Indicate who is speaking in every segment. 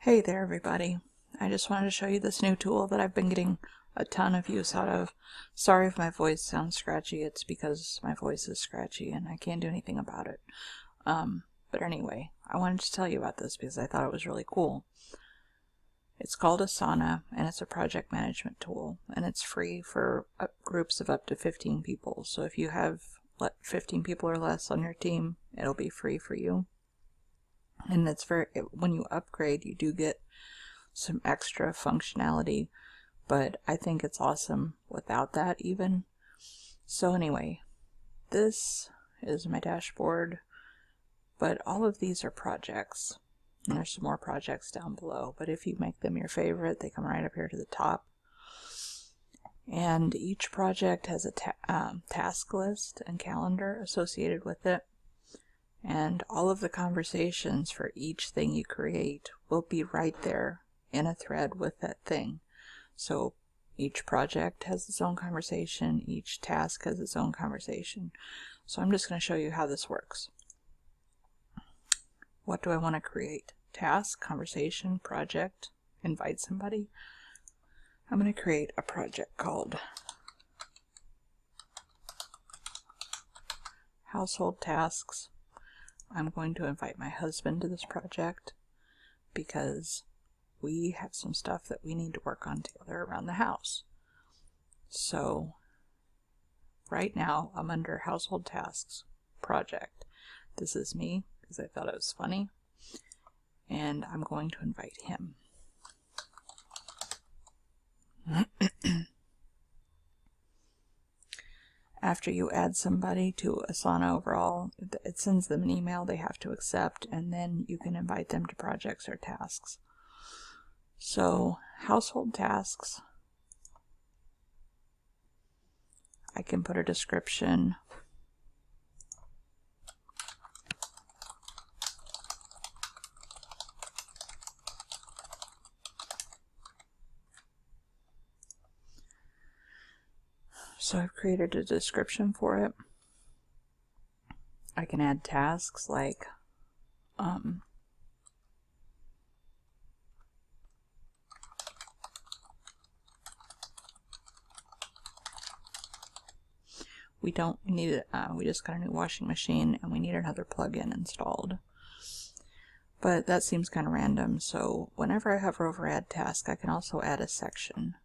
Speaker 1: Hey there everybody. I just wanted to show you this new tool that I've been getting a ton of use out of. Sorry if my voice sounds scratchy, it's because my voice is scratchy and I can't do anything about it. But anyway, I wanted to tell you about this because I thought it was really cool. It's called Asana and it's a project management tool and it's free for groups of up to 15 people. So if you have 15 people or less on your team, it'll be free for you. And when you upgrade, you do get some extra functionality, but I think it's awesome without that even. So anyway, this is my dashboard, but all of these are projects. And there's some more projects down below, but if you make them your favorite, they come right up here to the top. And each project has a task list and calendar associated with it. And all of the conversations for each thing you create will be right there in a thread with that thing. So each project has its own conversation, each task has its own conversation. So I'm just going to show you how this works. What do I want to create? Task, conversation, project, invite somebody. I'm going to create a project called Household Tasks. I'm going to invite my husband to this project because we have some stuff that we need to work on together around the house. So right now I'm under Household Tasks Project. This is me because I thought it was funny, and I'm going to invite him. After you add somebody to Asana overall, it sends them an email they have to accept, and then you can invite them to projects or tasks. So, household tasks, I can put a description. So I've created a description for it. I can add tasks like we just got a new washing machine and we need another plug-in installed. But that seems kind of random, so whenever I hover over add task, I can also add a section.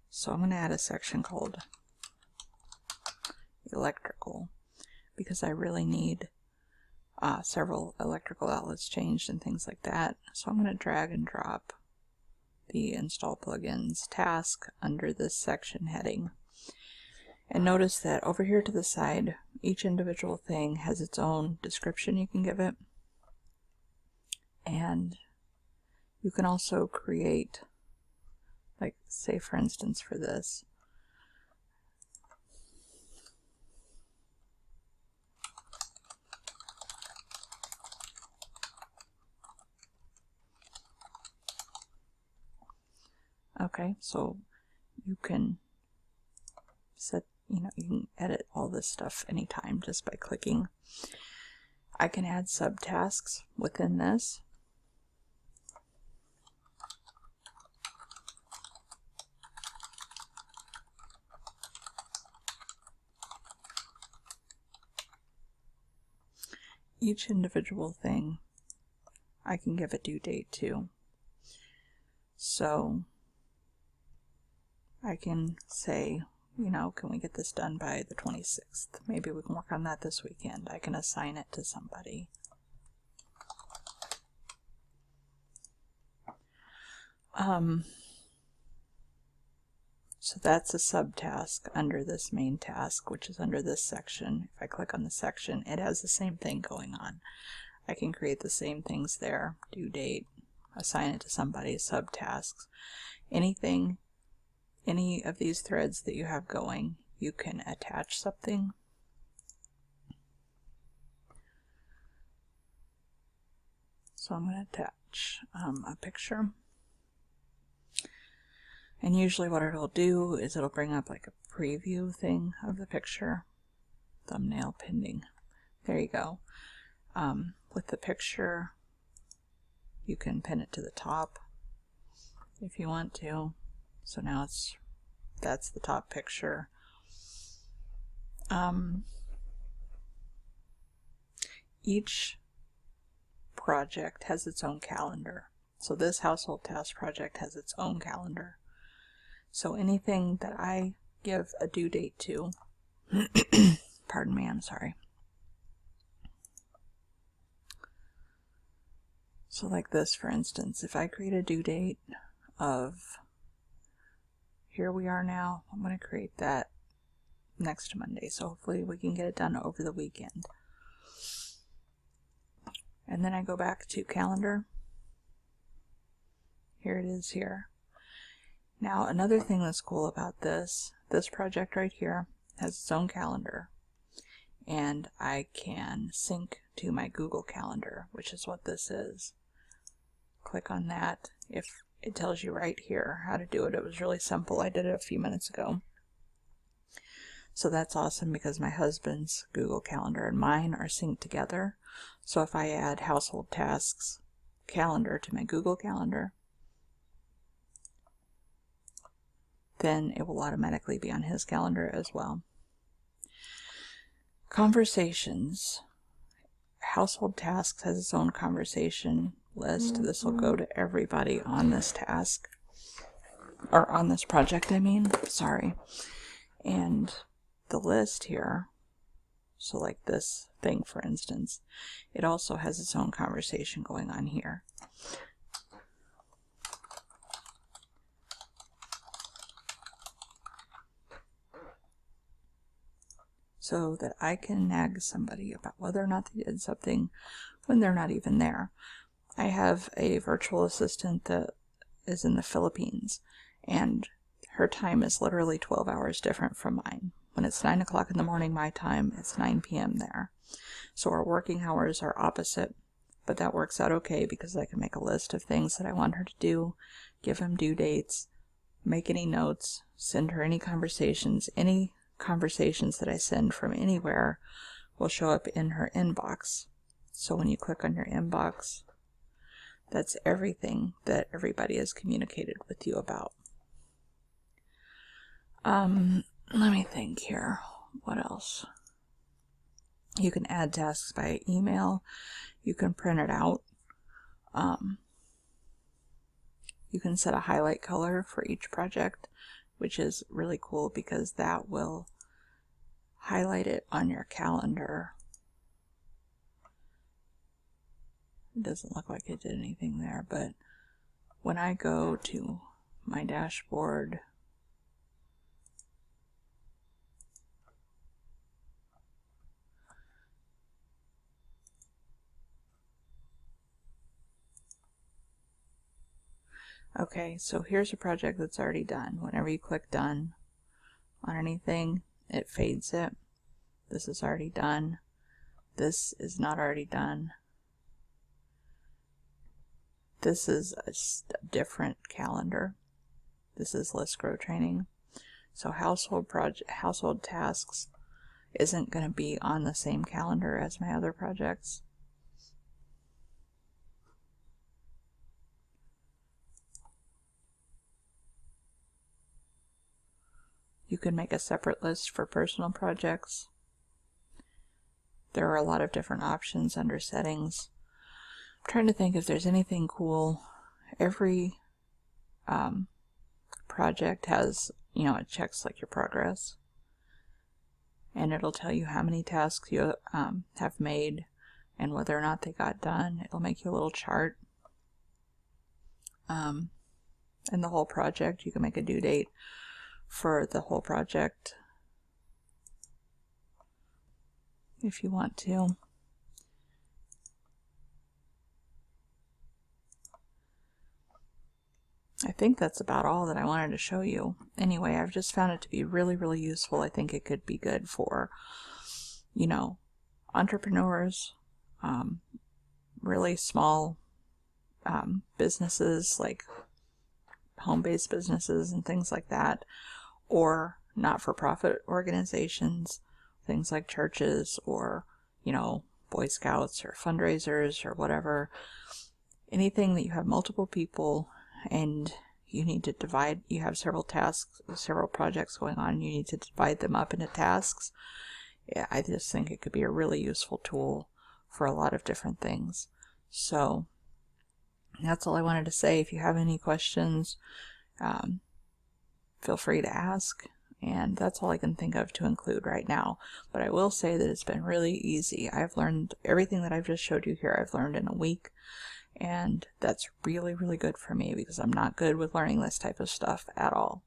Speaker 1: So I'm going to add a section called electrical because I really need several electrical outlets changed and things like that. So I'm going to drag and drop the install plugins task under this section heading. And notice that over here to the side, each individual thing has its own description you can give it. And you can also create, like, say for instance for this, okay, so you can set, you can edit all this stuff anytime just by clicking. I can add subtasks within this. Each individual thing I can give a due date to. So I can say, can we get this done by the 26th? Maybe we can work on that this weekend. I can assign it to somebody. So that's a subtask under this main task, which is under this section. If I click on the section, it has the same thing going on. I can create the same things there, due date, assign it to somebody, subtasks. Anything, any of these threads that you have going, you can attach something. So I'm going to attach a picture. And usually what it'll do is it'll bring up like a preview thing of the picture. Thumbnail pending. There you go. With the picture, You can pin it to the top if you want to. So now that's the top picture. Each project has its own calendar. So this household task project has its own calendar. So anything that I give a due date to, pardon me, I'm sorry. So like this, for instance, if I create a due date of, here we are now, I'm going to create that next Monday. So hopefully we can get it done over the weekend. And then I go back to calendar. Here it is here. Now another thing that's cool about this project right here has its own calendar. And I can sync to my Google Calendar, which is what this is. Click on that. If it tells you right here how to do it, it was really simple. I did it a few minutes ago. So that's awesome because my husband's Google Calendar and mine are synced together. So if I add household tasks calendar to my Google Calendar, then it will automatically be on his calendar as well. Conversations. Household tasks has its own conversation list. This will go to everybody on this task, or on this project, I mean. Sorry. And the list here, so like this thing, for instance, it also has its own conversation going on here. So that I can nag somebody about whether or not they did something when they're not even there. I have a virtual assistant that is in the Philippines, and her time is literally 12 hours different from mine. When it's 9 o'clock in the morning my time, it's 9 p.m. there. So our working hours are opposite, but that works out okay because I can make a list of things that I want her to do, give them due dates, make any notes, send her any conversations. Any conversations that I send from anywhere will show up in her inbox. So when you click on your inbox, that's everything that everybody has communicated with you about. Let me think here. What else? You can add tasks by email. You can print it out. You can set a highlight color for each project, which is really cool because that will highlight it on your calendar. It doesn't look like it did anything there, but when I go to my dashboard, okay, so here's a project that's already done. Whenever you click done on anything, it fades it. This is already done. This is not already done. This is a different calendar. This is List Grow Training. So household tasks isn't going to be on the same calendar as my other projects. You can make a separate list for personal projects. There are a lot of different options under settings. I'm trying to think if there's anything cool. Every project has, it checks like your progress. And it'll tell you how many tasks you have made and whether or not they got done. It'll make you a little chart. And the whole project, you can make a due date for the whole project if you want to. I think that's about all that I wanted to show you. Anyway, I've just found it to be really, really useful. I think it could be good for, entrepreneurs, really small businesses like home-based businesses and things like that, or not-for-profit organizations, things like churches or, Boy Scouts or fundraisers or whatever. anything that you have multiple people and you need to divide, you have several tasks, several projects going on, you need to divide them up into tasks. Yeah, I just think it could be a really useful tool for a lot of different things. So that's all I wanted to say. If you have any questions, feel free to ask. And that's all I can think of to include right now. But I will say that it's been really easy. I've learned everything that I've just showed you here, I've learned in a week. And that's really, really good for me because I'm not good with learning this type of stuff at all.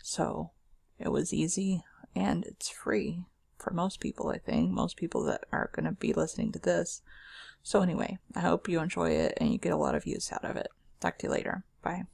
Speaker 1: So it was easy and it's free for most people, I think. Most people that are going to be listening to this. So anyway, I hope you enjoy it and you get a lot of use out of it. Talk to you later. Bye.